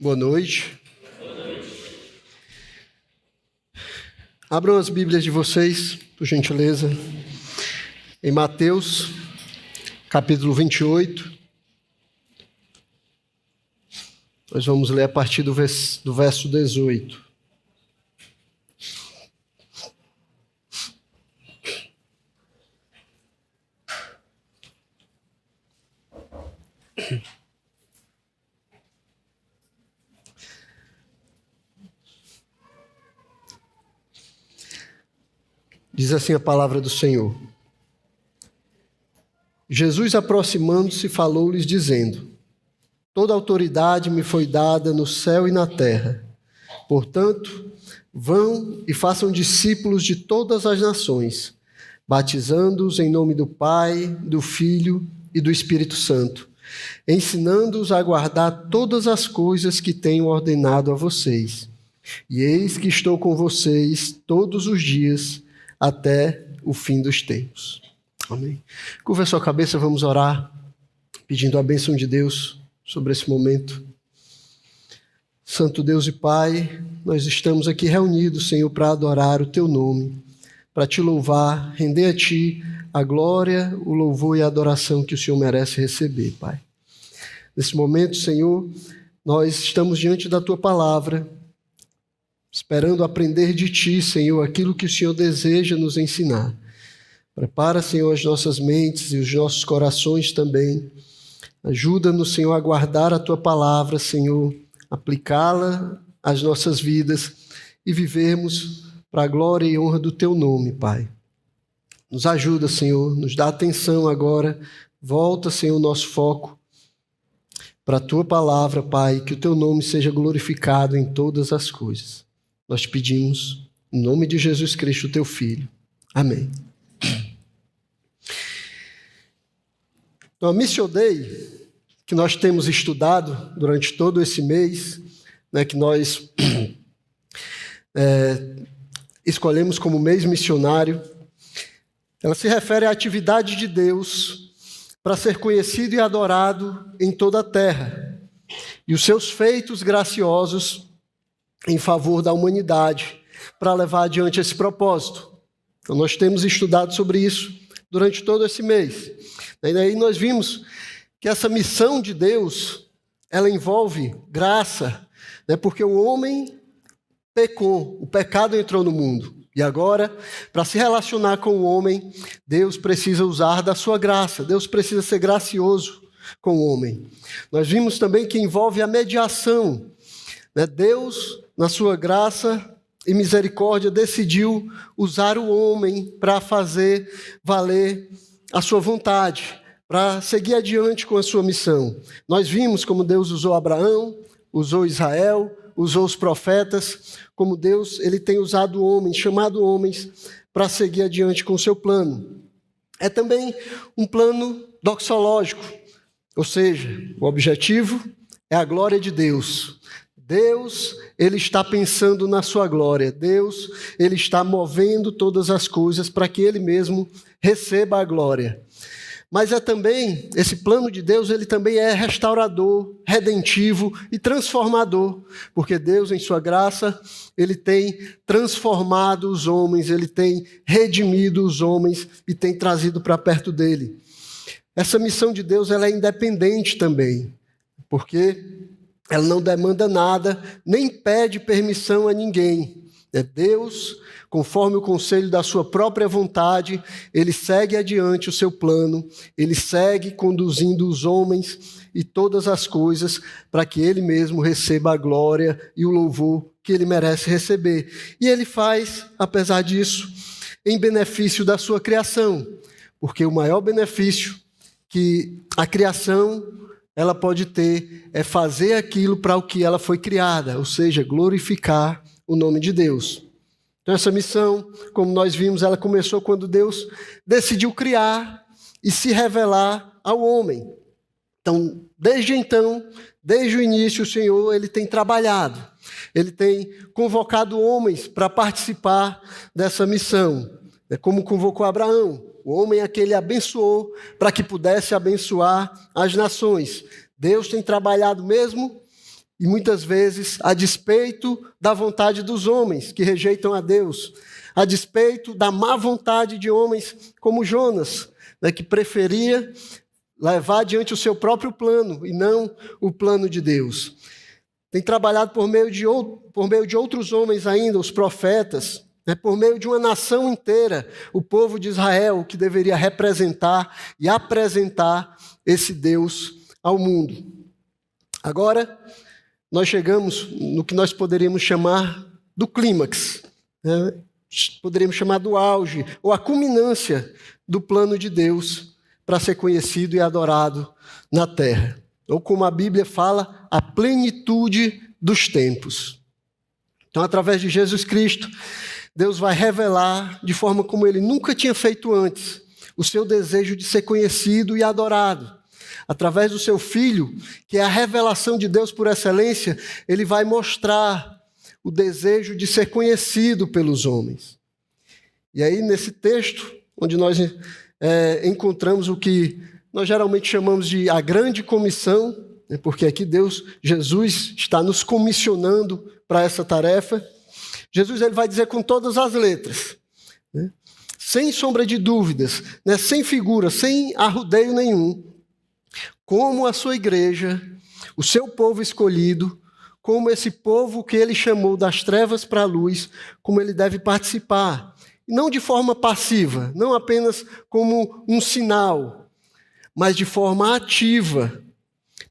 Boa noite. Abram as Bíblias de vocês, por gentileza, em Mateus, capítulo 28. Nós vamos ler a partir do verso 18. Diz assim a palavra do Senhor. Jesus, aproximando-se, falou-lhes, dizendo: Toda autoridade me foi dada no céu e na terra. Portanto, vão e façam discípulos de todas as nações, batizando-os em nome do Pai, do Filho e do Espírito Santo, ensinando-os a guardar todas as coisas que tenho ordenado a vocês. E eis que estou com vocês todos os dias, até o fim dos tempos. Amém. Curva a sua cabeça, vamos orar, pedindo a bênção de Deus sobre esse momento. Santo Deus e Pai, nós estamos aqui reunidos, Senhor, para adorar o Teu nome, para Te louvar, render a Ti a glória, o louvor e a adoração que o Senhor merece receber, Pai. Nesse momento, Senhor, nós estamos diante da Tua palavra, esperando aprender de Ti, Senhor, aquilo que o Senhor deseja nos ensinar. Prepara, Senhor, as nossas mentes e os nossos corações também. Ajuda-nos, Senhor, a guardar a Tua palavra, Senhor, aplicá-la às nossas vidas e vivermos para a glória e honra do Teu nome, Pai. Nos ajuda, Senhor, nos dá atenção agora. Volta, Senhor, o nosso foco para a Tua palavra, Pai, que o Teu nome seja glorificado em todas as coisas. Nós te pedimos, em nome de Jesus Cristo, Teu Filho. Amém. Então, a Mission Day, que nós temos estudado durante todo esse mês, né, que nós escolhemos como mês missionário, ela se refere à atividade de Deus para ser conhecido e adorado em toda a terra, e os seus feitos graciosos em favor da humanidade, para levar adiante esse propósito. Então, nós temos estudado sobre isso durante todo esse mês. E daí nós vimos que essa missão de Deus, ela envolve graça, né? Porque o homem pecou, o pecado entrou no mundo. E agora, para se relacionar com o homem, Deus precisa usar da sua graça, Deus precisa ser gracioso com o homem. Nós vimos também que envolve a mediação, né? Deus, na sua graça e misericórdia, decidiu usar o homem para fazer valer a sua vontade, para seguir adiante com a sua missão. Nós vimos como Deus usou Abraão, usou Israel, usou os profetas, como Deus ele tem usado homens, chamado homens para seguir adiante com o seu plano. É também um plano doxológico, ou seja, o objetivo é a glória de Deus. Deus, ele está pensando na sua glória. Deus, ele está movendo todas as coisas para que ele mesmo receba a glória. Mas é também, esse plano de Deus, ele também é restaurador, redentivo e transformador, porque Deus, em sua graça, ele tem transformado os homens, ele tem redimido os homens e tem trazido para perto dele. Essa missão de Deus, ela é independente também, porque ela não demanda nada, nem pede permissão a ninguém. É Deus, conforme o conselho da sua própria vontade, ele segue adiante o seu plano, ele segue conduzindo os homens e todas as coisas para que ele mesmo receba a glória e o louvor que ele merece receber. E ele faz, apesar disso, em benefício da sua criação, porque o maior benefício que a criação ela pode ter é fazer aquilo para o que ela foi criada, ou seja, glorificar o nome de Deus. Então essa missão, como nós vimos, ela começou quando Deus decidiu criar e se revelar ao homem. Então, desde o início, o Senhor ele tem trabalhado, ele tem convocado homens para participar dessa missão, como convocou Abraão. O homem é que ele abençoou para que pudesse abençoar as nações. Deus tem trabalhado mesmo e muitas vezes a despeito da vontade dos homens que rejeitam a Deus, a despeito da má vontade de homens como Jonas, né, que preferia levar adiante o seu próprio plano e não o plano de Deus. Tem trabalhado por meio de outros homens ainda, os profetas, né, por meio de uma nação inteira, o povo de Israel, que deveria representar e apresentar esse Deus ao mundo. Agora, nós chegamos no que nós poderíamos chamar do clímax, né? Poderíamos chamar do auge, ou a culminância do plano de Deus para ser conhecido e adorado na terra. Ou como a Bíblia fala, a plenitude dos tempos. Então, através de Jesus Cristo, Deus vai revelar, de forma como Ele nunca tinha feito antes, o seu desejo de ser conhecido e adorado. Através do seu Filho, que é a revelação de Deus por excelência, Ele vai mostrar o desejo de ser conhecido pelos homens. E aí, nesse texto, onde nós encontramos o que nós geralmente chamamos de a grande comissão, né, porque aqui Jesus está nos comissionando para essa tarefa. Jesus ele vai dizer com todas as letras, né, sem sombra de dúvidas, né, sem figura, sem arrudeio nenhum, como a sua igreja, o seu povo escolhido, como esse povo que ele chamou das trevas para a luz, como ele deve participar. Não de forma passiva, não apenas como um sinal, mas de forma ativa,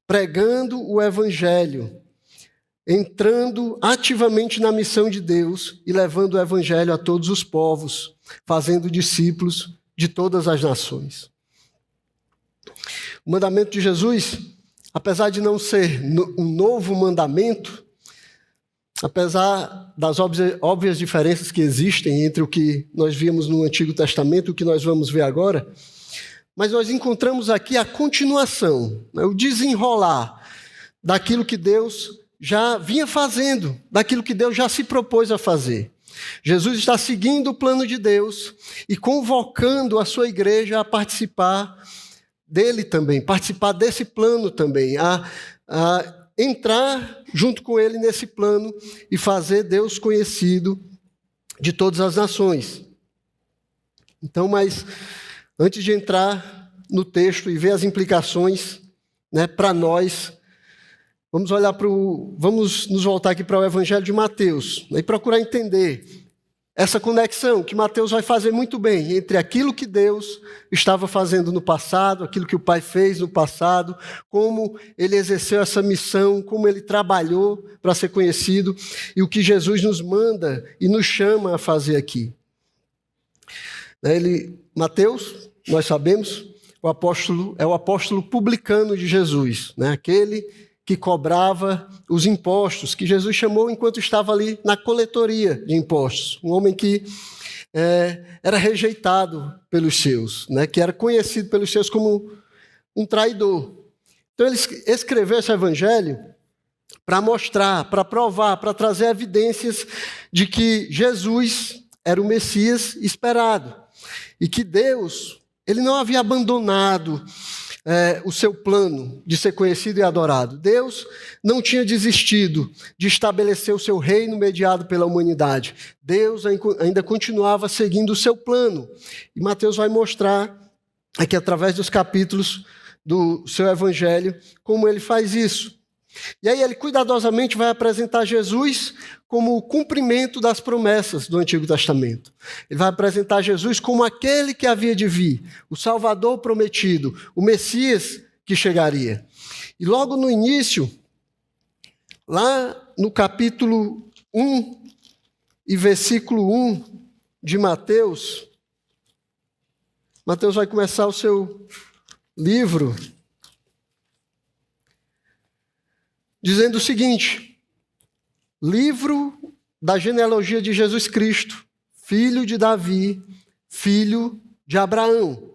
pregando o Evangelho, entrando ativamente na missão de Deus e levando o Evangelho a todos os povos, fazendo discípulos de todas as nações. O mandamento de Jesus, apesar de não ser um novo mandamento, apesar das óbvias diferenças que existem entre o que nós vimos no Antigo Testamento e o que nós vamos ver agora, mas nós encontramos aqui a continuação, né, o desenrolar daquilo que Deus já vinha fazendo, daquilo que Deus já se propôs a fazer. Jesus está seguindo o plano de Deus e convocando a sua igreja a participar dele também, participar desse plano também, a entrar junto com ele nesse plano e fazer Deus conhecido de todas as nações. Então, mas antes de entrar no texto e ver as implicações, né, para nós, vamos nos voltar aqui para o Evangelho de Mateus, né, e procurar entender essa conexão que Mateus vai fazer muito bem entre aquilo que Deus estava fazendo no passado, aquilo que o Pai fez no passado, como ele exerceu essa missão, como ele trabalhou para ser conhecido e o que Jesus nos manda e nos chama a fazer aqui. Mateus, nós sabemos, é o apóstolo publicano de Jesus, né? Aquele que cobrava os impostos, que Jesus chamou enquanto estava ali na coletoria de impostos. Um homem que era rejeitado pelos seus, né? Que era conhecido pelos seus como um traidor. Então ele escreveu esse evangelho para mostrar, para provar, para trazer evidências de que Jesus era o Messias esperado e que Deus ele não havia abandonado o seu plano de ser conhecido e adorado. Deus não tinha desistido de estabelecer o seu reino mediado pela humanidade. Deus ainda continuava seguindo o seu plano. E Mateus vai mostrar aqui, através dos capítulos do seu evangelho, como ele faz isso. E aí ele cuidadosamente vai apresentar Jesus como o cumprimento das promessas do Antigo Testamento. Ele vai apresentar Jesus como aquele que havia de vir, o Salvador prometido, o Messias que chegaria. E logo no início, lá no capítulo 1 e versículo 1 de Mateus, Mateus vai começar o seu livro dizendo o seguinte: livro da genealogia de Jesus Cristo, filho de Davi, filho de Abraão.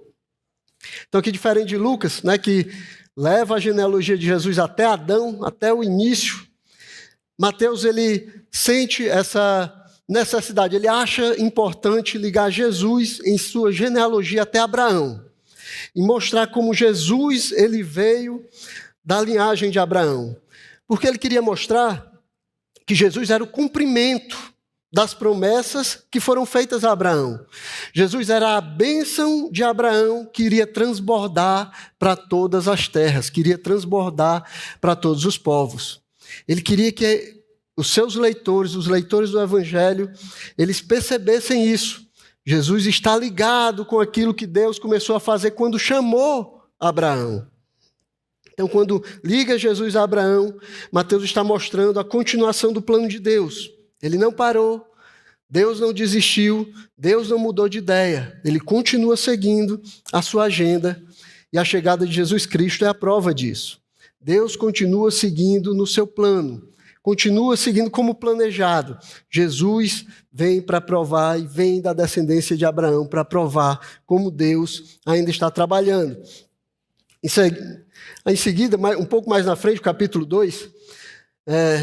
Então, aqui diferente de Lucas, né, que leva a genealogia de Jesus até Adão, até o início, Mateus ele sente essa necessidade, ele acha importante ligar Jesus em sua genealogia até Abraão e mostrar como Jesus ele veio da linhagem de Abraão. Porque ele queria mostrar que Jesus era o cumprimento das promessas que foram feitas a Abraão. Jesus era a bênção de Abraão que iria transbordar para todas as terras, que iria transbordar para todos os povos. Ele queria que os seus leitores, os leitores do Evangelho, eles percebessem isso. Jesus está ligado com aquilo que Deus começou a fazer quando chamou Abraão. Então, quando liga Jesus a Abraão, Mateus está mostrando a continuação do plano de Deus. Ele não parou, Deus não desistiu, Deus não mudou de ideia. Ele continua seguindo a sua agenda e a chegada de Jesus Cristo é a prova disso. Deus continua seguindo no seu plano, continua seguindo como planejado. Jesus vem para provar e vem da descendência de Abraão para provar como Deus ainda está trabalhando. Em seguida, um pouco mais na frente, capítulo 2,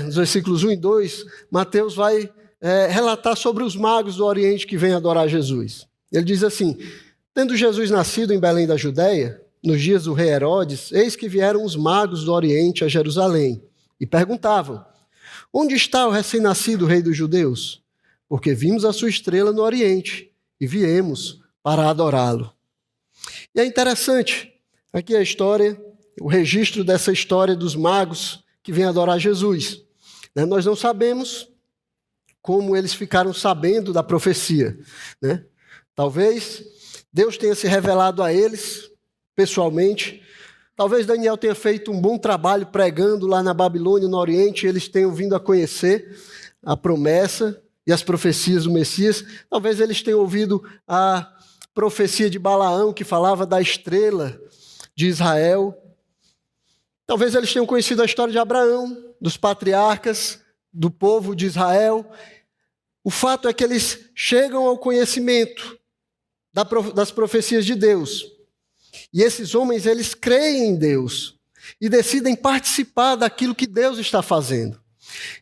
nos versículos 1 e 2, Mateus vai relatar sobre os magos do Oriente que vêm adorar Jesus. Ele diz assim: tendo Jesus nascido em Belém da Judéia, nos dias do rei Herodes, eis que vieram os magos do Oriente a Jerusalém e perguntavam: onde está o recém-nascido rei dos judeus? Porque vimos a sua estrela no Oriente e viemos para adorá-lo. E é interessante, aqui a história, o registro dessa história dos magos que vêm adorar Jesus. Nós não sabemos como eles ficaram sabendo da profecia. Talvez Deus tenha se revelado a eles pessoalmente. Talvez Daniel tenha feito um bom trabalho pregando lá na Babilônia, no Oriente, e eles tenham vindo a conhecer a promessa e as profecias do Messias. Talvez eles tenham ouvido a profecia de Balaão, que falava da estrela de Israel. Talvez eles tenham conhecido a história de Abraão, dos patriarcas, do povo de Israel. O fato é que eles chegam ao conhecimento das profecias de Deus. E esses homens, eles creem em Deus e decidem participar daquilo que Deus está fazendo.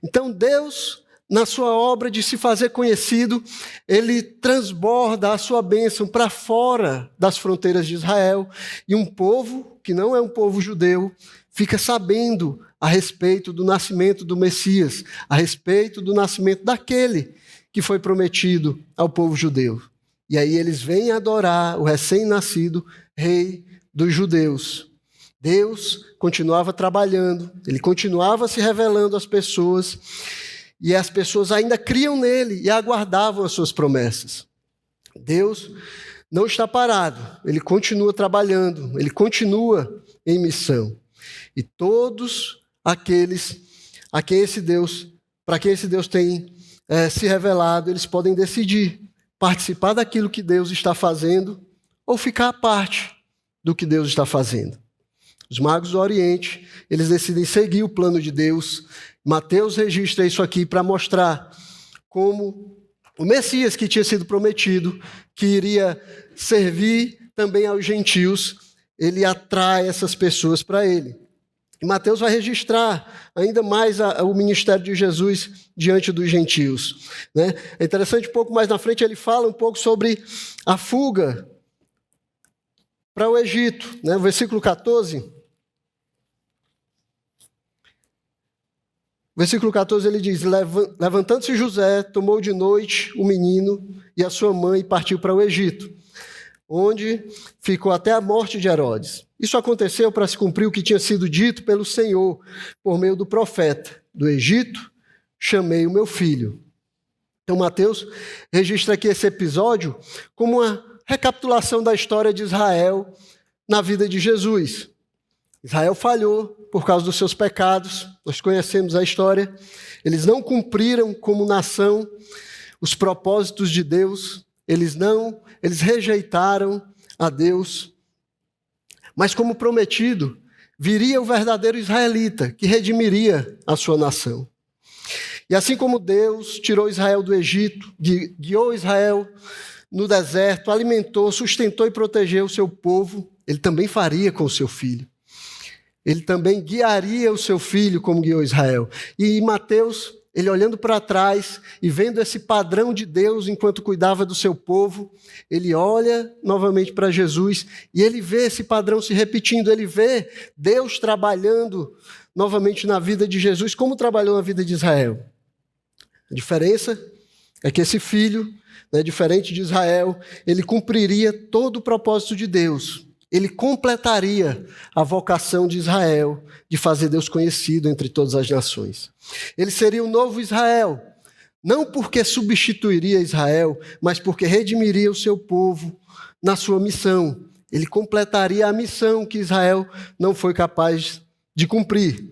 Então Deus, na sua obra de se fazer conhecido, ele transborda a sua bênção para fora das fronteiras de Israel. E um povo, que não é um povo judeu, fica sabendo a respeito do nascimento do Messias, a respeito do nascimento daquele que foi prometido ao povo judeu. E aí eles vêm adorar o recém-nascido rei dos judeus. Deus continuava trabalhando, ele continuava se revelando às pessoas, e as pessoas ainda criam nele e aguardavam as suas promessas. Deus não está parado, ele continua trabalhando, ele continua em missão. E todos aqueles para quem esse Deus tem se revelado, eles podem decidir participar daquilo que Deus está fazendo ou ficar à parte do que Deus está fazendo. Os magos do Oriente, eles decidem seguir o plano de Deus. Mateus registra isso aqui para mostrar como o Messias que tinha sido prometido, que iria servir também aos gentios, ele atrai essas pessoas para ele. E Mateus vai registrar ainda mais o ministério de Jesus diante dos gentios. É interessante, um pouco mais na frente, ele fala um pouco sobre a fuga para o Egito. O versículo 14. Versículo 14, ele diz: levantando-se José, tomou de noite o menino e a sua mãe e partiu para o Egito, onde ficou até a morte de Herodes. Isso aconteceu para se cumprir o que tinha sido dito pelo Senhor, por meio do profeta: do Egito chamei o meu filho. Então Mateus registra aqui esse episódio como uma recapitulação da história de Israel na vida de Jesus. Israel falhou por causa dos seus pecados, nós conhecemos a história. Eles não cumpriram como nação os propósitos de Deus, eles rejeitaram a Deus. Mas como prometido, viria o verdadeiro israelita, que redimiria a sua nação. E assim como Deus tirou Israel do Egito, guiou Israel no deserto, alimentou, sustentou e protegeu o seu povo, ele também faria com o seu filho. Ele também guiaria o seu filho como guiou Israel. E Mateus, ele olhando para trás e vendo esse padrão de Deus enquanto cuidava do seu povo, ele olha novamente para Jesus e ele vê esse padrão se repetindo, ele vê Deus trabalhando novamente na vida de Jesus, como trabalhou na vida de Israel. A diferença é que esse filho, diferente de Israel, ele cumpriria todo o propósito de Deus. Ele completaria a vocação de Israel de fazer Deus conhecido entre todas as nações. Ele seria o novo Israel, não porque substituiria Israel, mas porque redimiria o seu povo na sua missão. Ele completaria a missão que Israel não foi capaz de cumprir.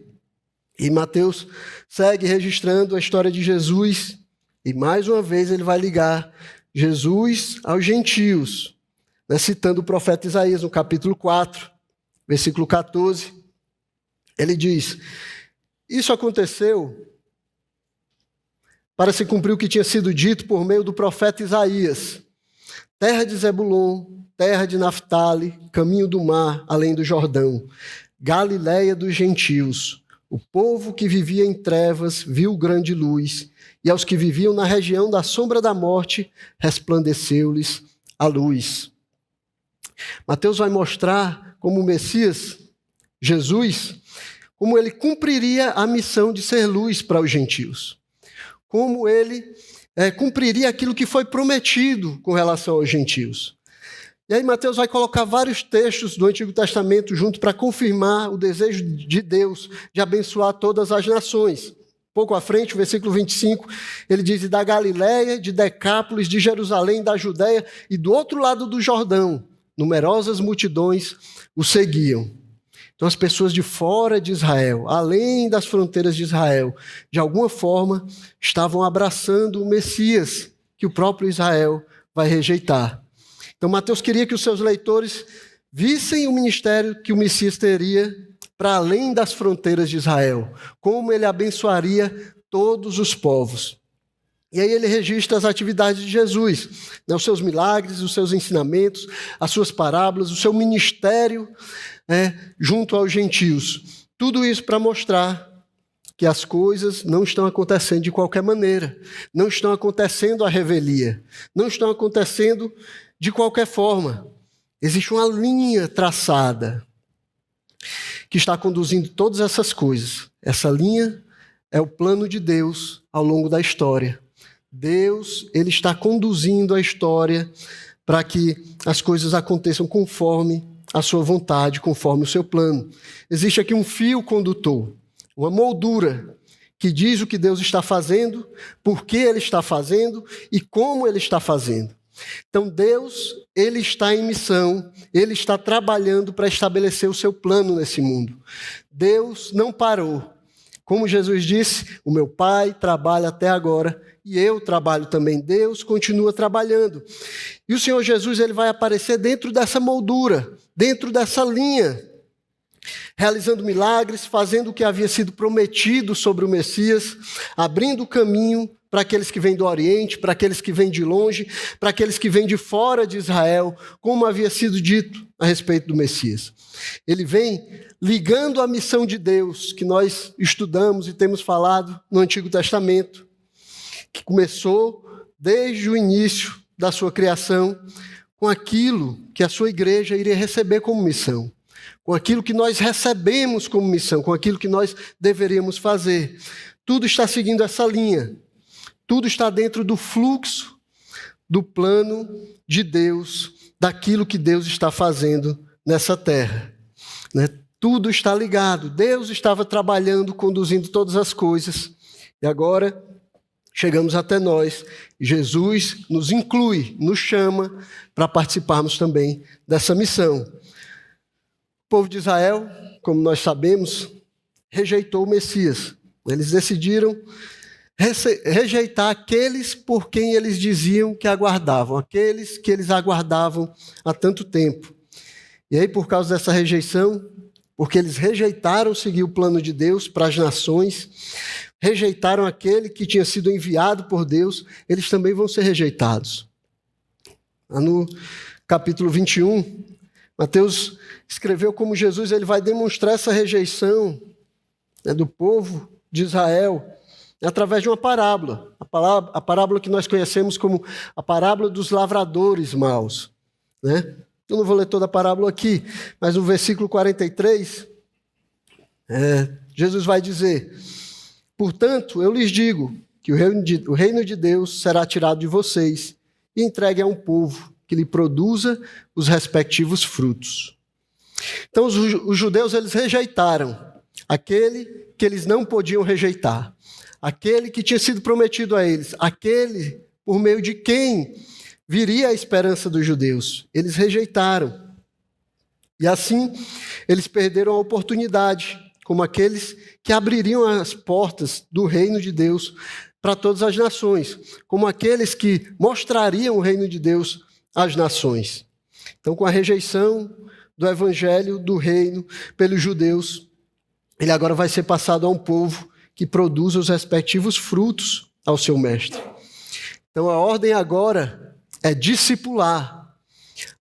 E Mateus segue registrando a história de Jesus, e mais uma vez ele vai ligar Jesus aos gentios, citando o profeta Isaías no capítulo 4, versículo 14. Ele diz: isso aconteceu para se cumprir o que tinha sido dito por meio do profeta Isaías. Terra de Zebulon, terra de Naftali, caminho do mar, além do Jordão, Galileia dos gentios. O povo que vivia em trevas viu grande luz, e aos que viviam na região da sombra da morte, resplandeceu-lhes a luz. Mateus vai mostrar como o Messias, Jesus, como ele cumpriria a missão de ser luz para os gentios. Como ele cumpriria aquilo que foi prometido com relação aos gentios. E aí Mateus vai colocar vários textos do Antigo Testamento junto para confirmar o desejo de Deus de abençoar todas as nações. Pouco à frente, o versículo 25, ele diz: da Galileia, de Decápolis, de Jerusalém, da Judéia e do outro lado do Jordão, numerosas multidões o seguiam. Então as pessoas de fora de Israel, além das fronteiras de Israel, de alguma forma estavam abraçando o Messias, que o próprio Israel vai rejeitar. Então Mateus queria que os seus leitores vissem o ministério que o Messias teria para além das fronteiras de Israel, como ele abençoaria todos os povos. E aí ele registra as atividades de Jesus, os seus milagres, os seus ensinamentos, as suas parábolas, o seu ministério junto aos gentios. Tudo isso para mostrar que as coisas não estão acontecendo de qualquer maneira, não estão acontecendo à revelia, não estão acontecendo de qualquer forma. Existe uma linha traçada que está conduzindo todas essas coisas. Essa linha é o plano de Deus ao longo da história. Deus, ele está conduzindo a história para que as coisas aconteçam conforme a sua vontade, conforme o seu plano. Existe aqui um fio condutor, uma moldura que diz o que Deus está fazendo, por que ele está fazendo e como ele está fazendo. Então Deus, ele está em missão, ele está trabalhando para estabelecer o seu plano nesse mundo. Deus não parou. Como Jesus disse, o meu Pai trabalha até agora e eu trabalho também. Deus continua trabalhando. E o Senhor Jesus, ele vai aparecer dentro dessa moldura, dentro dessa linha, realizando milagres, fazendo o que havia sido prometido sobre o Messias, abrindo o caminho para aqueles que vêm do Oriente, para aqueles que vêm de longe, para aqueles que vêm de fora de Israel, como havia sido dito a respeito do Messias. Ele vem ligando a missão de Deus, que nós estudamos e temos falado no Antigo Testamento, que começou desde o início da sua criação, com aquilo que a sua igreja iria receber como missão, com aquilo que nós recebemos como missão, com aquilo que nós deveríamos fazer. Tudo está seguindo essa linha. Tudo está dentro do fluxo do plano de Deus, daquilo que Deus está fazendo nessa terra. Tudo está ligado. Deus estava trabalhando, conduzindo todas as coisas. E agora chegamos até nós. Jesus nos inclui, nos chama para participarmos também dessa missão. O povo de Israel, como nós sabemos, rejeitou o Messias. Eles decidiram rejeitar aqueles por quem eles diziam que aguardavam, aqueles que eles aguardavam há tanto tempo. E aí, por causa dessa rejeição, porque eles rejeitaram seguir o plano de Deus para as nações, rejeitaram aquele que tinha sido enviado por Deus, eles também vão ser rejeitados. No capítulo 21, Mateus escreveu como Jesus ele vai demonstrar essa rejeição do povo de Israel através de uma parábola. A parábola que nós conhecemos como a parábola dos lavradores maus. Eu não vou ler toda a parábola aqui, mas no versículo 43, Jesus vai dizer: portanto, eu lhes digo que o reino de Deus será tirado de vocês e entregue a um povo que lhe produza os respectivos frutos. Então, os judeus, eles rejeitaram aquele que eles não podiam rejeitar, aquele que tinha sido prometido a eles, aquele por meio de quem viria a esperança dos judeus. Eles rejeitaram. E assim, eles perderam a oportunidade, como aqueles que abririam as portas do reino de Deus para todas as nações, como aqueles que mostrariam o reino de Deus às nações. Então, com a rejeição do evangelho do reino pelos judeus, ele agora vai ser passado a um povo que produz os respectivos frutos ao seu mestre. Então, a ordem agora é discipular.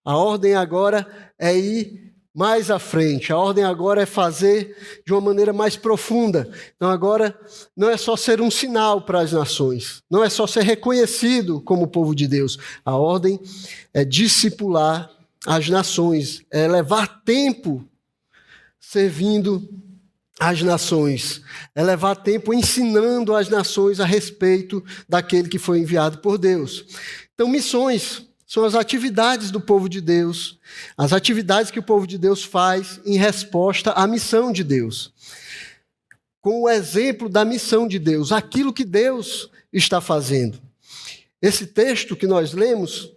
A ordem agora é ir mais à frente. A ordem agora é fazer de uma maneira mais profunda. Então, agora não é só ser um sinal para as nações. Não é só ser reconhecido como povo de Deus. A ordem é discipular as nações. É levar tempo servindo as nações. É levar tempo ensinando as nações a respeito daquele que foi enviado por Deus. Então, missões são as atividades do povo de Deus, as atividades que o povo de Deus faz em resposta à missão de Deus. Com o exemplo da missão de Deus, aquilo que Deus está fazendo. Esse texto que nós lemos,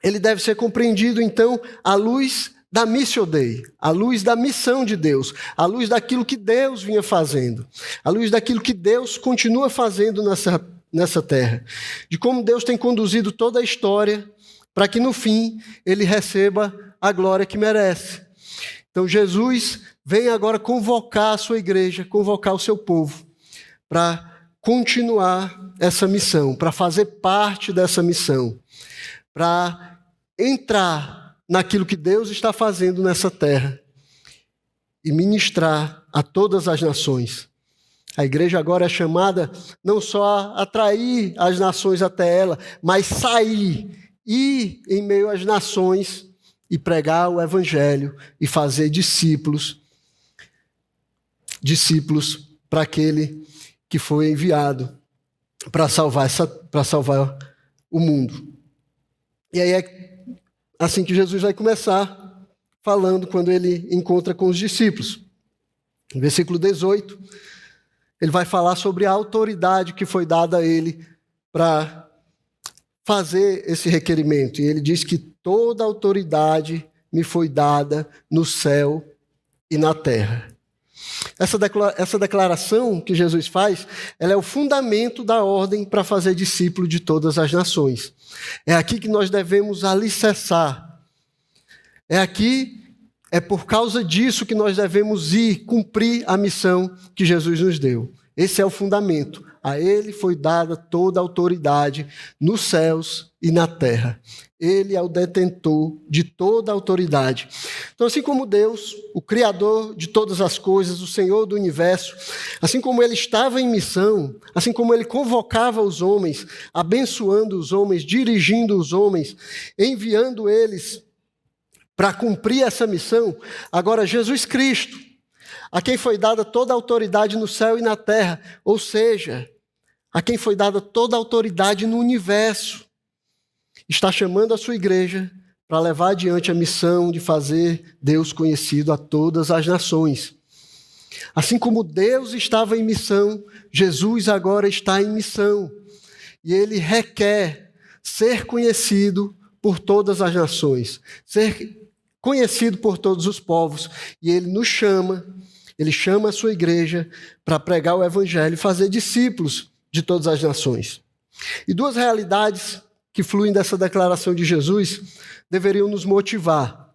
ele deve ser compreendido, então, à luz da Missio Dei, à luz da missão de Deus, à luz daquilo que Deus vinha fazendo, à luz daquilo que Deus continua fazendo nessa terra, de como Deus tem conduzido toda a história para que no fim ele receba a glória que merece. Então Jesus vem agora convocar a sua igreja, convocar o seu povo para continuar essa missão, para fazer parte dessa missão, para entrar naquilo que Deus está fazendo nessa terra e ministrar a todas as nações. A igreja agora é chamada não só a atrair as nações até ela, mas sair, ir em meio às nações e pregar o evangelho e fazer discípulos para aquele que foi enviado para salvar o mundo. E aí é assim que Jesus vai começar falando quando ele encontra com os discípulos. No versículo 18, ele vai falar sobre a autoridade que foi dada a ele para fazer esse requerimento. E ele diz que toda autoridade me foi dada no céu e na terra. Essa declaração que Jesus faz, ela é o fundamento da ordem para fazer discípulo de todas as nações. É aqui que nós devemos alicerçar. É por causa disso que nós devemos ir cumprir a missão que Jesus nos deu. Esse é o fundamento. A ele foi dada toda a autoridade nos céus e na terra. Ele é o detentor de toda a autoridade. Então, assim como Deus, o Criador de todas as coisas, o Senhor do universo, assim como ele estava em missão, assim como ele convocava os homens, abençoando os homens, dirigindo os homens, enviando eles para cumprir essa missão, agora Jesus Cristo, a quem foi dada toda a autoridade no céu e na terra, ou seja, a quem foi dada toda a autoridade no universo, está chamando a sua igreja para levar adiante a missão de fazer Deus conhecido a todas as nações. Assim como Deus estava em missão, Jesus agora está em missão. E ele requer ser conhecido por todas as nações, ser conhecido por todos os povos. E ele nos chama, ele chama a sua igreja para pregar o evangelho e fazer discípulos de todas as nações. E duas realidades que fluem dessa declaração de Jesus deveriam nos motivar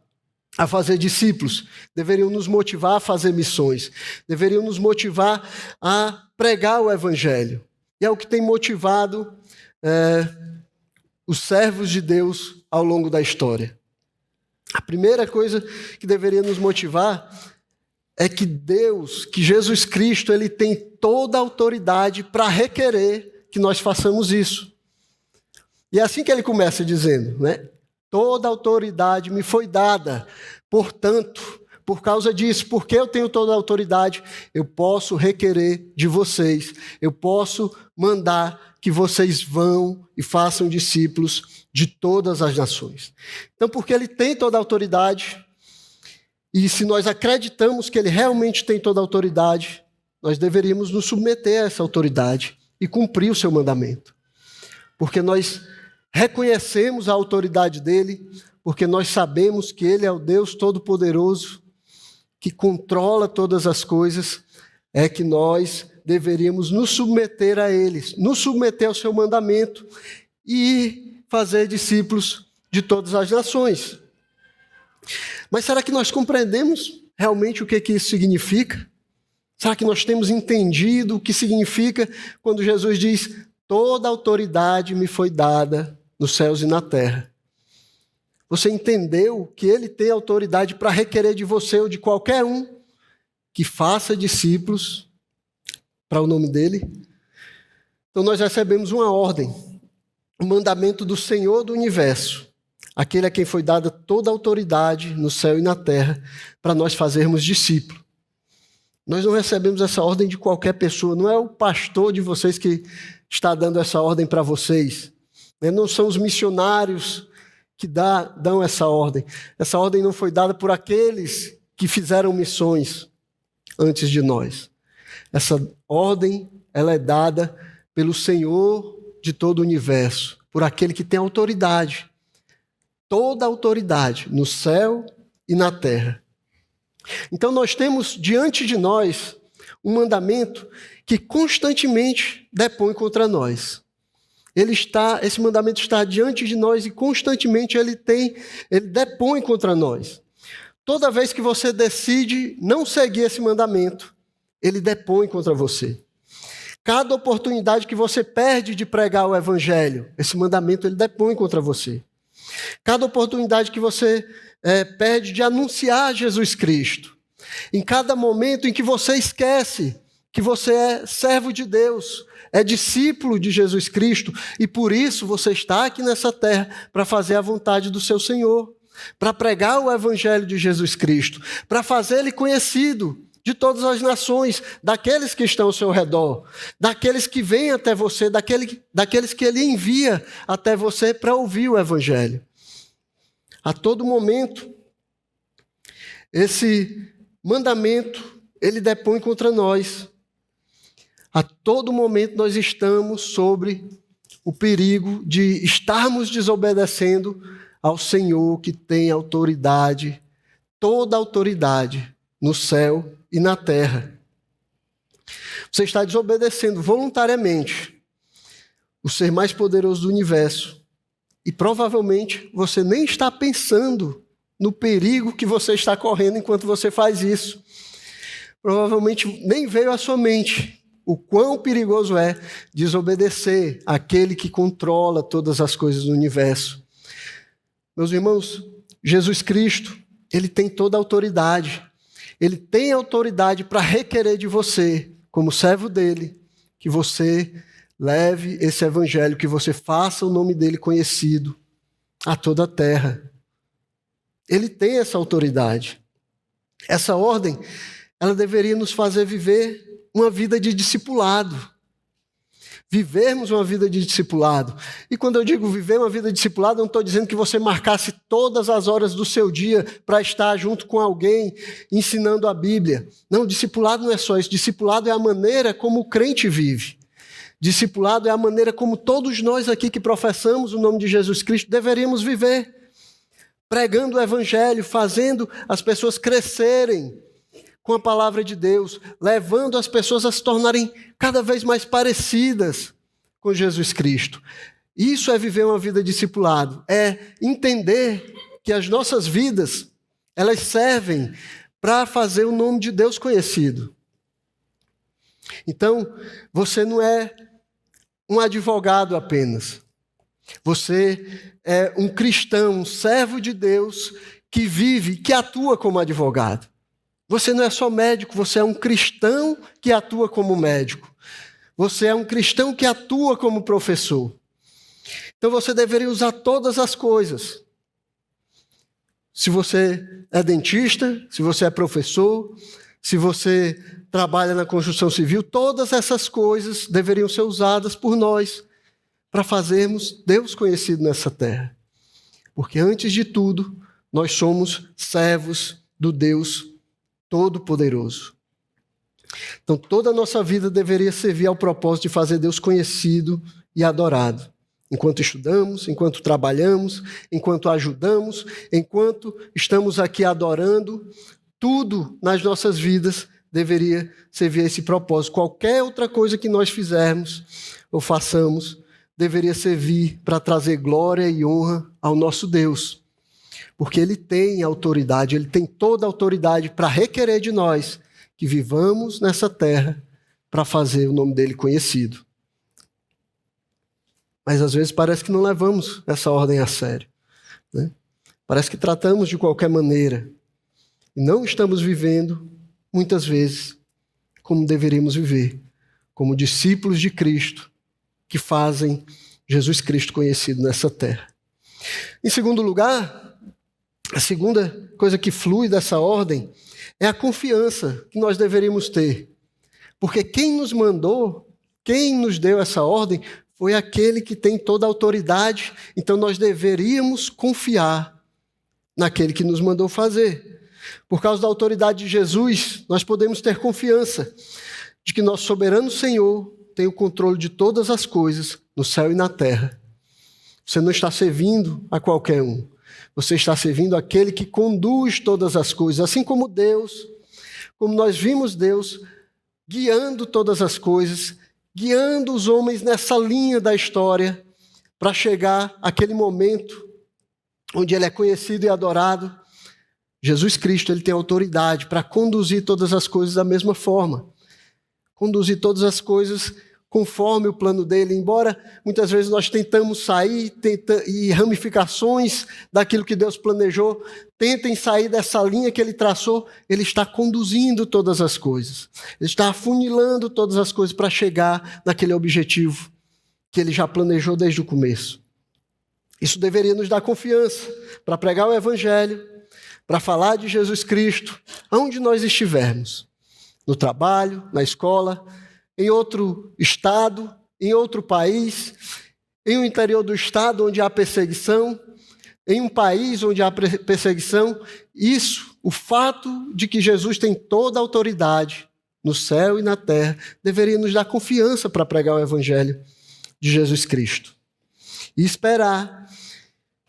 a fazer discípulos, deveriam nos motivar a fazer missões, deveriam nos motivar a pregar o evangelho. E é o que tem motivado os servos de Deus ao longo da história. A primeira coisa que deveria nos motivar é que Deus, que Jesus Cristo, ele tem toda a autoridade para requerer que nós façamos isso. E é assim que ele começa dizendo, né? Toda a autoridade me foi dada, portanto, Por causa disso, porque eu tenho toda a autoridade, eu posso requerer de vocês, eu posso mandar que vocês vão e façam discípulos de todas as nações. Então, porque ele tem toda a autoridade, e se nós acreditamos que ele realmente tem toda a autoridade, nós deveríamos nos submeter a essa autoridade e cumprir o seu mandamento. Porque nós reconhecemos a autoridade dele, porque nós sabemos que ele é o Deus Todo-Poderoso, que controla todas as coisas, é que nós deveríamos nos submeter a ele, nos submeter ao seu mandamento e fazer discípulos de todas as nações. Mas será que nós compreendemos realmente o que isso significa? Será que nós temos entendido o que significa quando Jesus diz: toda autoridade me foi dada nos céus e na terra? Você entendeu que ele tem autoridade para requerer de você ou de qualquer um que faça discípulos para o nome dele? Então nós recebemos uma ordem, um mandamento do Senhor do universo, aquele a quem foi dada toda a autoridade no céu e na terra, para nós fazermos discípulo. Nós não recebemos essa ordem de qualquer pessoa, não é o pastor de vocês que está dando essa ordem para vocês, não são os missionários que dão essa ordem. Essa ordem não foi dada por aqueles que fizeram missões antes de nós. Essa ordem, ela é dada pelo Senhor de todo o universo, por aquele que tem autoridade, toda a autoridade no céu e na terra. Então nós temos diante de nós um mandamento que constantemente depõe contra nós. Esse mandamento está diante de nós e constantemente ele depõe contra nós. Toda vez que você decide não seguir esse mandamento, ele depõe contra você. Cada oportunidade que você perde de pregar o evangelho, esse mandamento ele depõe contra você. Cada oportunidade que você perde de anunciar Jesus Cristo, em cada momento em que você esquece que você é servo de Deus, é discípulo de Jesus Cristo, e por isso você está aqui nessa terra para fazer a vontade do seu Senhor, para pregar o evangelho de Jesus Cristo, para fazer ele conhecido de todas as nações, daqueles que estão ao seu redor, daqueles que vêm até você, daqueles que ele envia até você para ouvir o evangelho. A todo momento, esse mandamento, ele depõe contra nós. A todo momento nós estamos sobre o perigo de estarmos desobedecendo ao Senhor que tem autoridade, toda a autoridade no céu e na terra. Você está desobedecendo voluntariamente o ser mais poderoso do universo e provavelmente você nem está pensando no perigo que você está correndo enquanto você faz isso. Provavelmente nem veio à sua mente o quão perigoso é desobedecer àquele que controla todas as coisas do universo. Meus irmãos, Jesus Cristo, ele tem toda a autoridade. Ele tem autoridade para requerer de você, como servo dele, que você leve esse evangelho, que você faça o nome dele conhecido a toda a terra. Ele tem essa autoridade. Essa ordem, ela deveria nos fazer viver uma vida de discipulado. Vivermos uma vida de discipulado. E quando eu digo viver uma vida de discipulado, eu não estou dizendo que você marcasse todas as horas do seu dia para estar junto com alguém ensinando a Bíblia. Não, discipulado não é só isso. Discipulado é a maneira como o crente vive. Discipulado é a maneira como todos nós aqui que professamos o nome de Jesus Cristo deveríamos viver. Pregando o evangelho, fazendo as pessoas crescerem com a palavra de Deus, levando as pessoas a se tornarem cada vez mais parecidas com Jesus Cristo. Isso é viver uma vida discipulado, é entender que as nossas vidas, elas servem para fazer o nome de Deus conhecido. Então, você não é um advogado apenas. Você é um cristão, um servo de Deus que vive, que atua como advogado. Você não é só médico, você é um cristão que atua como médico. Você é um cristão que atua como professor. Então você deveria usar todas as coisas. se você é dentista, se você é professor, se você trabalha na construção civil, todas essas coisas deveriam ser usadas por nós para fazermos Deus conhecido nessa terra. Porque, antes de tudo, nós somos servos do Deus Todo-Poderoso. Então, toda a nossa vida deveria servir ao propósito de fazer Deus conhecido e adorado. Enquanto estudamos, enquanto trabalhamos, enquanto ajudamos, enquanto estamos aqui adorando, tudo nas nossas vidas deveria servir a esse propósito. Qualquer outra coisa que nós fizermos ou façamos deveria servir para trazer glória e honra ao nosso Deus. Porque Ele tem autoridade, Ele tem toda a autoridade para requerer de nós que vivamos nessa terra para fazer o nome dEle conhecido. Mas às vezes parece que não levamos essa ordem a sério, né? Parece que tratamos de qualquer maneira. E não estamos vivendo, muitas vezes, como deveríamos viver, como discípulos de Cristo, que fazem Jesus Cristo conhecido nessa terra. Em segundo lugar, a segunda coisa que flui dessa ordem é a confiança que nós deveríamos ter. Porque quem nos mandou, quem nos deu essa ordem, foi aquele que tem toda a autoridade, então nós deveríamos confiar naquele que nos mandou fazer. Por causa da autoridade de Jesus, nós podemos ter confiança de que nosso soberano Senhor tem o controle de todas as coisas, no céu e na terra. Você não está servindo a qualquer um. Você está servindo àquele que conduz todas as coisas, assim como Deus, como nós vimos Deus guiando todas as coisas, guiando os homens nessa linha da história para chegar àquele momento onde Ele é conhecido e adorado. Jesus Cristo, Ele tem autoridade para conduzir todas as coisas da mesma forma. Conduzir todas as coisas conforme o plano dele, embora muitas vezes nós tentamos sair e ramificações daquilo que Deus planejou tentem sair dessa linha que Ele traçou, Ele está conduzindo todas as coisas. Ele está afunilando todas as coisas para chegar naquele objetivo que Ele já planejou desde o começo. Isso deveria nos dar confiança para pregar o Evangelho, para falar de Jesus Cristo, aonde nós estivermos. No trabalho, na escola, em outro estado, em outro país, em um interior do estado onde há perseguição, em um país onde há perseguição. Isso, o fato de que Jesus tem toda a autoridade no céu e na terra, deveria nos dar confiança para pregar o Evangelho de Jesus Cristo. E esperar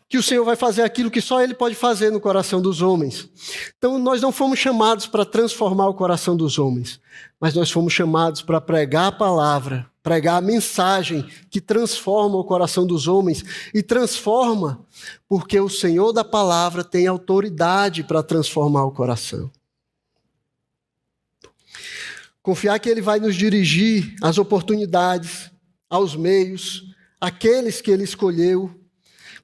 que o Senhor vai fazer aquilo que só Ele pode fazer no coração dos homens. Então, nós não fomos chamados para transformar o coração dos homens, mas nós fomos chamados para pregar a palavra, pregar a mensagem que transforma o coração dos homens, e transforma porque o Senhor da palavra tem autoridade para transformar o coração. Confiar que Ele vai nos dirigir às oportunidades, aos meios, àqueles que Ele escolheu.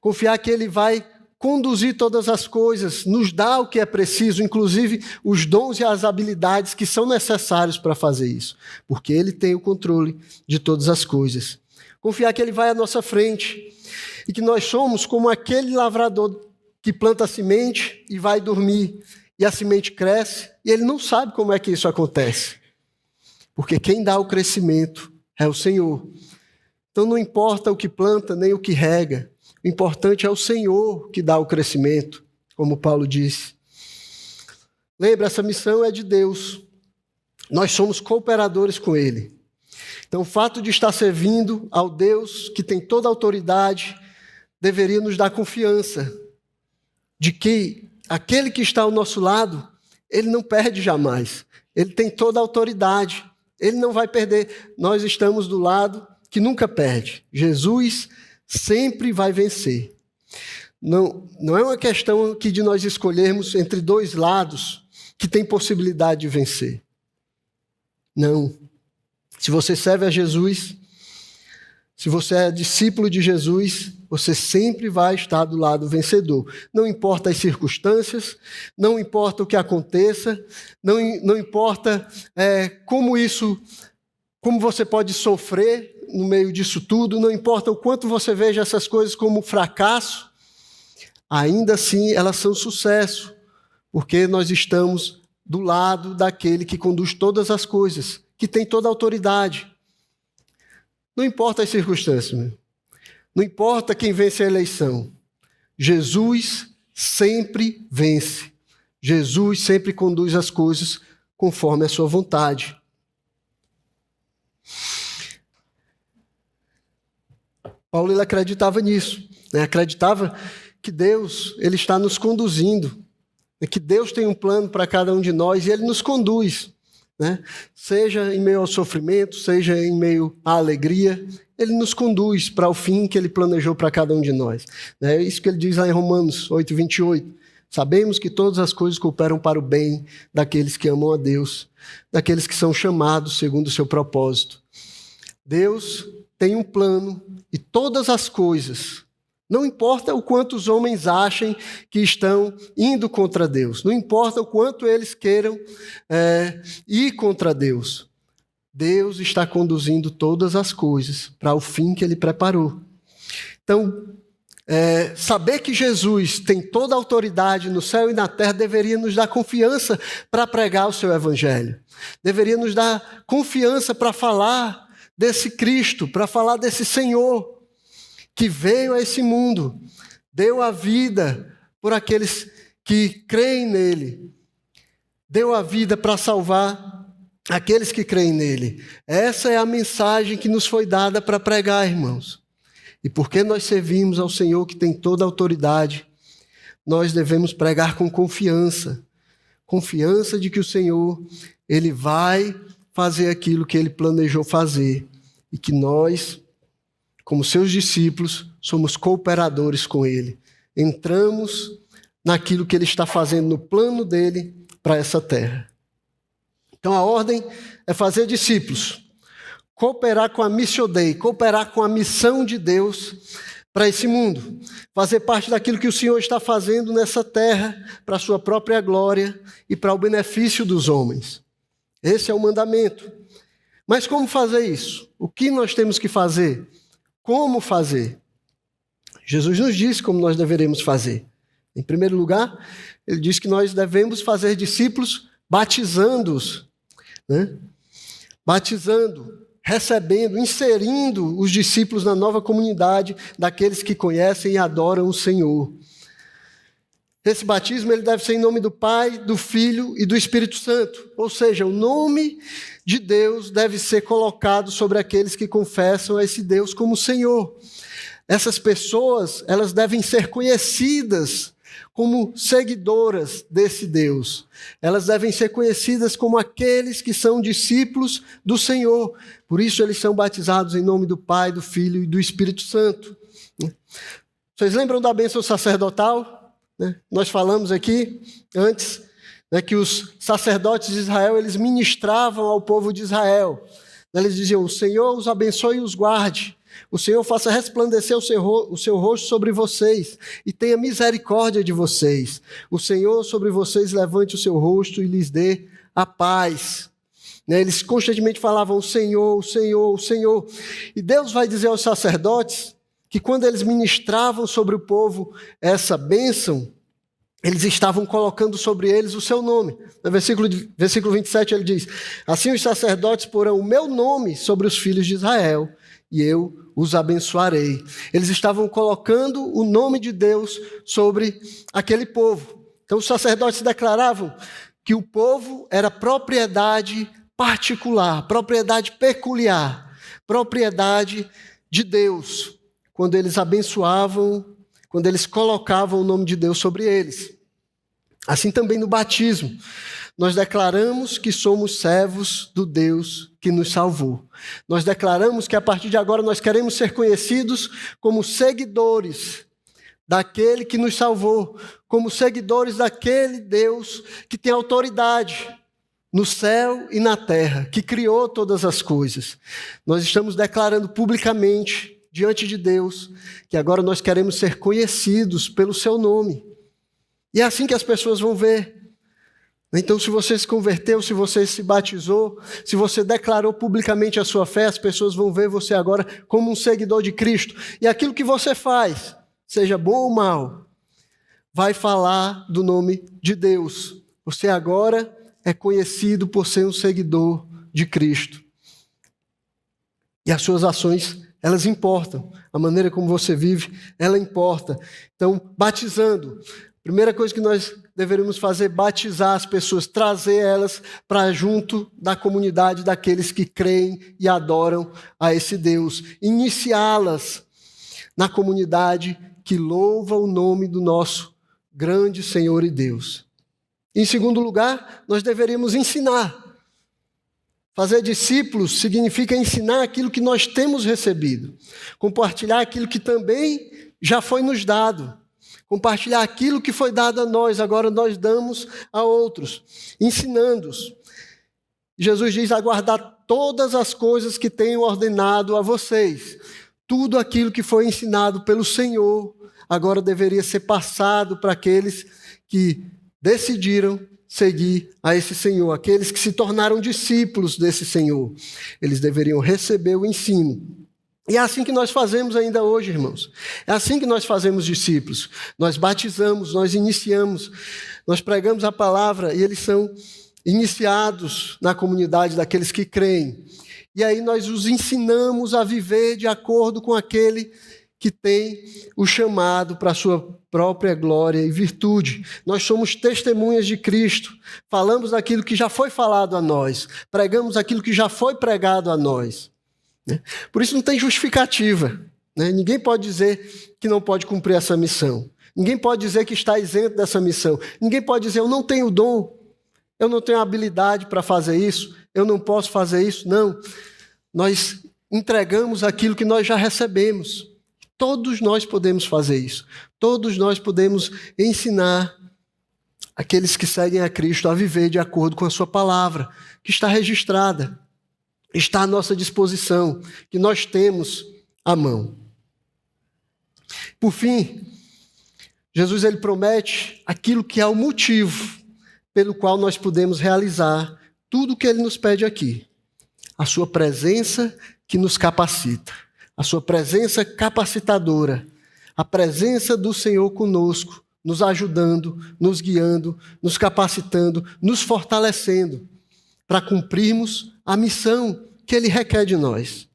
Confiar que Ele vai conduzir todas as coisas, nos dá o que é preciso, inclusive os dons e as habilidades que são necessários para fazer isso, porque Ele tem o controle de todas as coisas. Confiar que Ele vai à nossa frente e que nós somos como aquele lavrador que planta a semente e vai dormir, e a semente cresce e ele não sabe como é que isso acontece, porque quem dá o crescimento é o Senhor. Então não importa o que planta nem o que rega, o importante é o Senhor que dá o crescimento, como Paulo disse. Lembra, essa missão é de Deus. Nós somos cooperadores com Ele. Então, o fato de estar servindo ao Deus que tem toda a autoridade deveria nos dar confiança de que aquele que está ao nosso lado, Ele não perde jamais. Ele tem toda a autoridade. Ele não vai perder. Nós estamos do lado que nunca perde. Jesus sempre vai vencer. Não é uma questão aqui de nós escolhermos entre dois lados que tem possibilidade de vencer. Não. Se você serve a Jesus, se você é discípulo de Jesus, você sempre vai estar do lado vencedor. Não importa as circunstâncias, não importa o que aconteça, não importa como você pode sofrer no meio disso tudo, não importa o quanto você veja essas coisas como fracasso, ainda assim elas são sucesso, porque nós estamos do lado daquele que conduz todas as coisas, que tem toda a autoridade. Não importa as circunstâncias, não importa quem vence a eleição, Jesus sempre vence. Jesus sempre conduz as coisas conforme a sua vontade. Paulo ele acreditava nisso, né? Acreditava que Deus ele está nos conduzindo, que Deus tem um plano para cada um de nós e Ele nos conduz, né? Seja em meio ao sofrimento, seja em meio à alegria, Ele nos conduz para o fim que Ele planejou para cada um de nós. É isso que Ele diz lá em Romanos 8:28. Sabemos que todas as coisas cooperam para o bem daqueles que amam a Deus, daqueles que são chamados segundo o seu propósito. Deus tem um plano e todas as coisas, não importa o quanto os homens achem que estão indo contra Deus, não importa o quanto eles queiram ir contra Deus, Deus está conduzindo todas as coisas para o fim que Ele preparou. Então, saber que Jesus tem toda a autoridade no céu e na terra deveria nos dar confiança para pregar o seu evangelho, deveria nos dar confiança para falar desse Cristo, para falar desse Senhor que veio a esse mundo, deu a vida por aqueles que creem nele, deu a vida para salvar aqueles que creem nele. Essa é a mensagem que nos foi dada para pregar, irmãos. E porque nós servimos ao Senhor que tem toda a autoridade, nós devemos pregar com confiança. Confiança de que o Senhor, Ele vai fazer aquilo que Ele planejou fazer. E que nós, como seus discípulos, somos cooperadores com Ele. Entramos naquilo que Ele está fazendo no plano dEle para essa terra. Então a ordem é fazer discípulos. Cooperar com a Missio Dei, cooperar com a missão de Deus para esse mundo. Fazer parte daquilo que o Senhor está fazendo nessa terra para a sua própria glória e para o benefício dos homens. Esse é o mandamento. Mas como fazer isso? O que nós temos que fazer? Como fazer? Jesus nos disse como nós deveremos fazer. Em primeiro lugar, Ele diz que nós devemos fazer discípulos batizando-os, né? Batizando, recebendo, inserindo os discípulos na nova comunidade daqueles que conhecem e adoram o Senhor. Esse batismo ele deve ser em nome do Pai, do Filho e do Espírito Santo. Ou seja, o nome de Deus deve ser colocado sobre aqueles que confessam a esse Deus como Senhor. Essas pessoas, elas devem ser conhecidas como seguidoras desse Deus. Elas devem ser conhecidas como aqueles que são discípulos do Senhor. Por isso eles são batizados em nome do Pai, do Filho e do Espírito Santo. Vocês lembram da bênção sacerdotal? Nós falamos aqui antes, que os sacerdotes de Israel eles ministravam ao povo de Israel. Eles diziam: o Senhor os abençoe e os guarde. O Senhor faça resplandecer o seu rosto sobre vocês e tenha misericórdia de vocês. O Senhor sobre vocês levante o seu rosto e lhes dê a paz. Eles constantemente falavam: o Senhor, o Senhor, o Senhor. E Deus vai dizer aos sacerdotes que quando eles ministravam sobre o povo essa bênção, eles estavam colocando sobre eles o seu nome. No versículo 27 ele diz: assim os sacerdotes porão o meu nome sobre os filhos de Israel e eu os abençoarei. Eles estavam colocando o nome de Deus sobre aquele povo. Então os sacerdotes declaravam que o povo era propriedade particular, propriedade peculiar, propriedade de Deus, quando eles abençoavam, quando eles colocavam o nome de Deus sobre eles. Assim também no batismo, nós declaramos que somos servos do Deus que nos salvou. Nós declaramos que a partir de agora nós queremos ser conhecidos como seguidores daquele que nos salvou, como seguidores daquele Deus que tem autoridade no céu e na terra, que criou todas as coisas. Nós estamos declarando publicamente diante de Deus que agora nós queremos ser conhecidos pelo seu nome. E é assim que as pessoas vão ver. Então, se você se converteu, se você se batizou, se você declarou publicamente a sua fé, as pessoas vão ver você agora como um seguidor de Cristo. E aquilo que você faz, seja bom ou mal, vai falar do nome de Deus. Você agora é conhecido por ser um seguidor de Cristo. E as suas ações, elas importam. A maneira como você vive, ela importa. Então, batizando. Primeira coisa que nós deveríamos fazer é batizar as pessoas, trazer elas para junto da comunidade daqueles que creem e adoram a esse Deus. Iniciá-las na comunidade que louva o nome do nosso grande Senhor e Deus. Em segundo lugar, nós deveríamos ensinar. Fazer discípulos significa ensinar aquilo que nós temos recebido. Compartilhar aquilo que também já foi nos dado. Compartilhar aquilo que foi dado a nós, agora nós damos a outros, ensinando-os. Jesus diz: aguardar todas as coisas que tenho ordenado a vocês. Tudo aquilo que foi ensinado pelo Senhor, agora deveria ser passado para aqueles que decidiram seguir a esse Senhor, aqueles que se tornaram discípulos desse Senhor. Eles deveriam receber o ensino. E é assim que nós fazemos ainda hoje, irmãos. É assim que nós fazemos discípulos. Nós batizamos, nós iniciamos, nós pregamos a palavra e eles são iniciados na comunidade daqueles que creem. E aí nós os ensinamos a viver de acordo com aquele que tem o chamado para a sua própria glória e virtude. Nós somos testemunhas de Cristo, falamos daquilo que já foi falado a nós, pregamos aquilo que já foi pregado a nós. Por isso não tem justificativa. Ninguém pode dizer que não pode cumprir essa missão. Ninguém pode dizer que está isento dessa missão. Ninguém pode dizer: eu não tenho dom, eu não tenho habilidade para fazer isso, eu não posso fazer isso. Não, nós entregamos aquilo que nós já recebemos. Todos nós podemos fazer isso. Todos nós podemos ensinar aqueles que seguem a Cristo a viver de acordo com a sua palavra, que está registrada, está à nossa disposição, que nós temos à mão. Por fim, Jesus ele promete aquilo que é o motivo pelo qual nós podemos realizar tudo o que ele nos pede aqui. A sua presença que nos capacita. A sua presença capacitadora, a presença do Senhor conosco, nos ajudando, nos guiando, nos capacitando, nos fortalecendo para cumprirmos a missão que Ele requer de nós.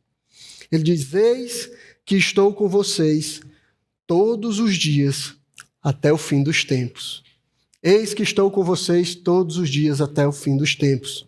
Ele diz: eis que estou com vocês todos os dias até o fim dos tempos. Eis que estou com vocês todos os dias até o fim dos tempos.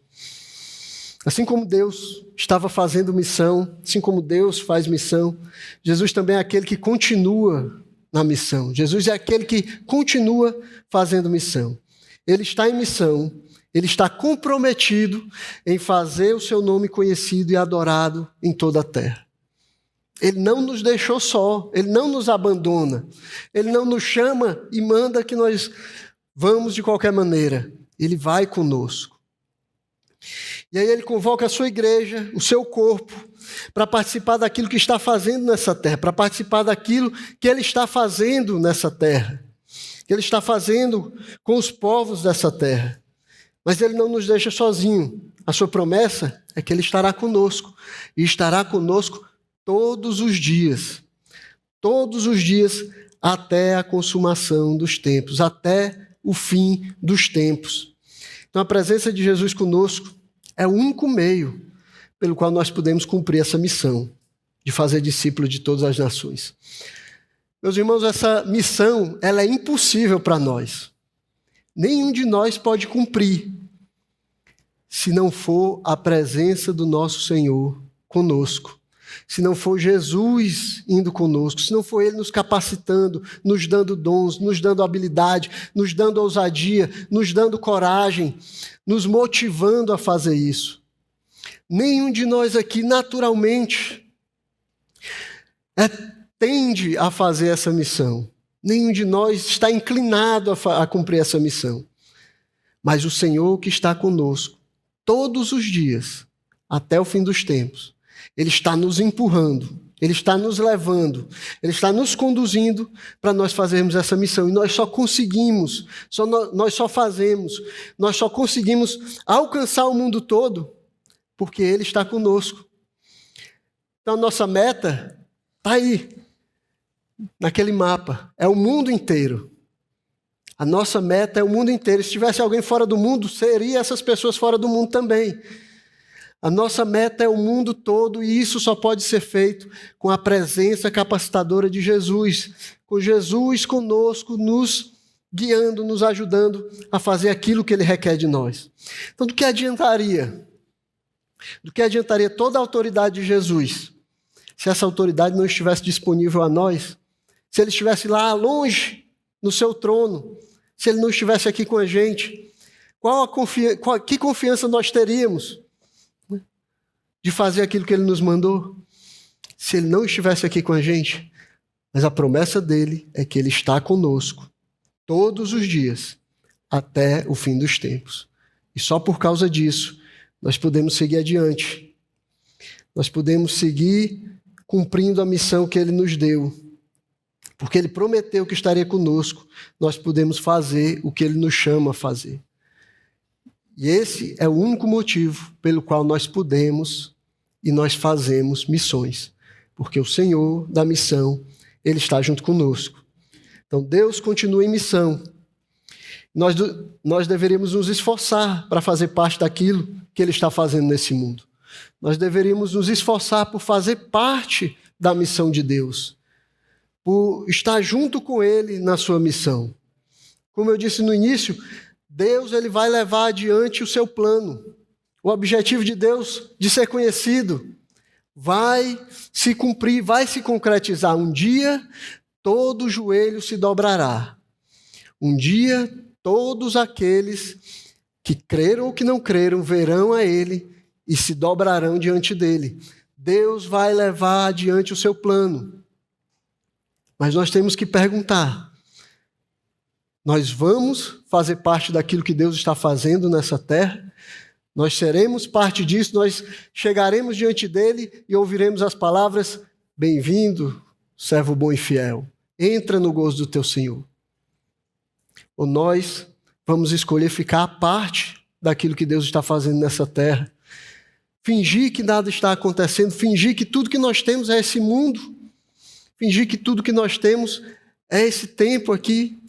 Assim como Deus estava fazendo missão, assim como Deus faz missão, Jesus também é aquele que continua na missão. Jesus é aquele que continua fazendo missão. Ele está em missão, ele está comprometido em fazer o seu nome conhecido e adorado em toda a terra. Ele não nos deixou só, ele não nos abandona, ele não nos chama e manda que nós vamos de qualquer maneira. Ele vai conosco. E aí ele convoca a sua igreja, o seu corpo, para participar daquilo que está fazendo nessa terra, para participar daquilo que ele está fazendo nessa terra, que ele está fazendo com os povos dessa terra. Mas ele não nos deixa sozinho. A sua promessa é que ele estará conosco, e estará conosco todos os dias até a consumação dos tempos, até o fim dos tempos. Então a presença de Jesus conosco é o único meio pelo qual nós podemos cumprir essa missão de fazer discípulo de todas as nações. Meus irmãos, essa missão ela é impossível para nós. Nenhum de nós pode cumprir se não for a presença do nosso Senhor conosco. Se não for Jesus indo conosco, se não for Ele nos capacitando, nos dando dons, nos dando habilidade, nos dando ousadia, nos dando coragem, nos motivando a fazer isso. Nenhum de nós aqui, naturalmente, tende a fazer essa missão. Nenhum de nós está inclinado a cumprir essa missão. Mas o Senhor que está conosco, todos os dias, até o fim dos tempos, Ele está nos empurrando, Ele está nos levando, Ele está nos conduzindo para nós fazermos essa missão. E nós só conseguimos, nós só fazemos, nós só conseguimos alcançar o mundo todo porque Ele está conosco. Então a nossa meta está aí, naquele mapa, é o mundo inteiro. A nossa meta é o mundo inteiro. Se tivesse alguém fora do mundo, seria essas pessoas fora do mundo também. A nossa meta é o mundo todo e isso só pode ser feito com a presença capacitadora de Jesus. Com Jesus conosco, nos guiando, nos ajudando a fazer aquilo que Ele requer de nós. Então, do que adiantaria? Do que adiantaria toda a autoridade de Jesus se essa autoridade não estivesse disponível a nós? Se Ele estivesse lá longe, no seu trono, se Ele não estivesse aqui com a gente? Que confiança nós teríamos de fazer aquilo que Ele nos mandou, se Ele não estivesse aqui com a gente? Mas a promessa dEle é que Ele está conosco todos os dias, até o fim dos tempos. E só por causa disso, nós podemos seguir adiante. Nós podemos seguir cumprindo a missão que Ele nos deu. Porque Ele prometeu que estaria conosco, nós podemos fazer o que Ele nos chama a fazer. E esse é o único motivo pelo qual nós podemos e nós fazemos missões, porque o Senhor da missão, Ele está junto conosco. Então Deus continua em missão. Nós deveríamos nos esforçar para fazer parte daquilo que Ele está fazendo nesse mundo. Nós deveríamos nos esforçar por fazer parte da missão de Deus, por estar junto com Ele na sua missão. Como eu disse no início, Deus ele vai levar adiante o seu plano. O objetivo de Deus de ser conhecido vai se cumprir, vai se concretizar. Um dia, todo joelho se dobrará. Um dia, todos aqueles que creram ou que não creram verão a Ele e se dobrarão diante dEle. Deus vai levar adiante o seu plano. Mas nós temos que perguntar: nós vamos fazer parte daquilo que Deus está fazendo nessa terra? Nós seremos parte disso, nós chegaremos diante dEle e ouviremos as palavras: bem-vindo, servo bom e fiel, entra no gozo do teu Senhor. Ou nós vamos escolher ficar à parte daquilo que Deus está fazendo nessa terra, fingir que nada está acontecendo, fingir que tudo que nós temos é esse mundo, fingir que tudo que nós temos é esse tempo aqui,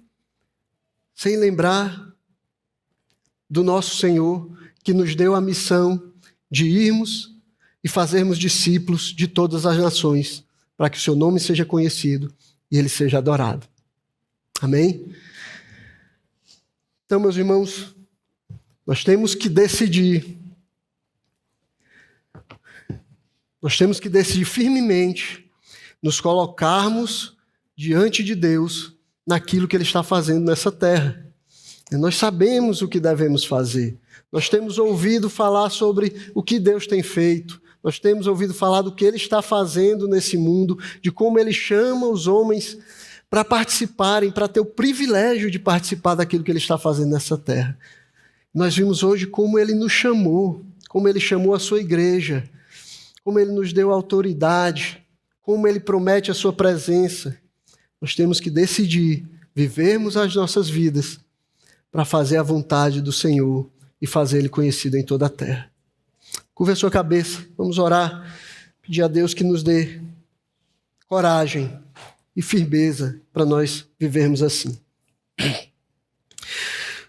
sem lembrar do nosso Senhor, que nos deu a missão de irmos e fazermos discípulos de todas as nações, para que o seu nome seja conhecido e ele seja adorado. Amém? Então, meus irmãos, nós temos que decidir. Nós temos que decidir firmemente nos colocarmos diante de Deus naquilo que Ele está fazendo nessa terra. E nós sabemos o que devemos fazer. Nós temos ouvido falar sobre o que Deus tem feito. Nós temos ouvido falar do que Ele está fazendo nesse mundo, de como Ele chama os homens para participarem, para ter o privilégio de participar daquilo que Ele está fazendo nessa terra. Nós vimos hoje como Ele nos chamou, como Ele chamou a sua igreja, como Ele nos deu autoridade, como Ele promete a sua presença. Nós temos que decidir vivermos as nossas vidas para fazer a vontade do Senhor e fazer Ele conhecido em toda a terra. Curva a sua cabeça, vamos orar, pedir a Deus que nos dê coragem e firmeza para nós vivermos assim.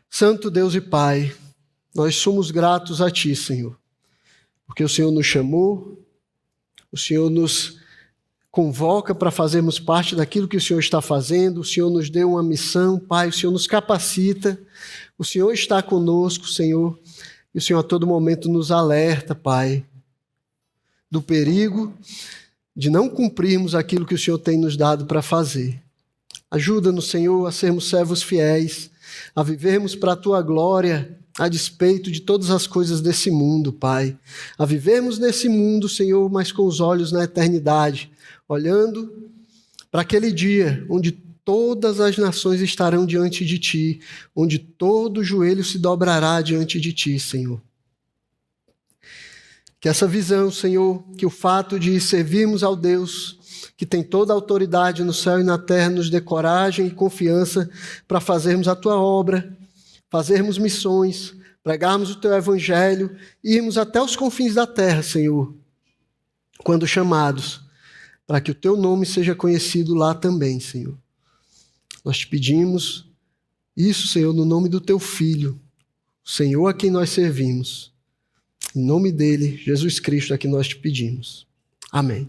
Santo Deus e Pai, nós somos gratos a Ti, Senhor, porque o Senhor nos chamou, o Senhor nos convoca para fazermos parte daquilo que o Senhor está fazendo, o Senhor nos deu uma missão, Pai, o Senhor nos capacita, o Senhor está conosco, Senhor, e o Senhor a todo momento nos alerta, Pai, do perigo de não cumprirmos aquilo que o Senhor tem nos dado para fazer. Ajuda-nos, Senhor, a sermos servos fiéis, a vivermos para a Tua glória, a despeito de todas as coisas desse mundo, Pai. A vivermos nesse mundo, Senhor, mas com os olhos na eternidade, olhando para aquele dia onde todas as nações estarão diante de Ti, onde todo joelho se dobrará diante de Ti, Senhor. Que essa visão, Senhor, que o fato de servirmos ao Deus que tem toda a autoridade no céu e na terra nos dê coragem e confiança para fazermos a Tua obra, fazermos missões, pregarmos o Teu evangelho, irmos até os confins da terra, Senhor, quando chamados, para que o Teu nome seja conhecido lá também, Senhor. Nós te pedimos Isso, Senhor, no nome do Teu Filho, o Senhor a quem nós servimos. Em nome dele, Jesus Cristo, é que nós te pedimos. Amém.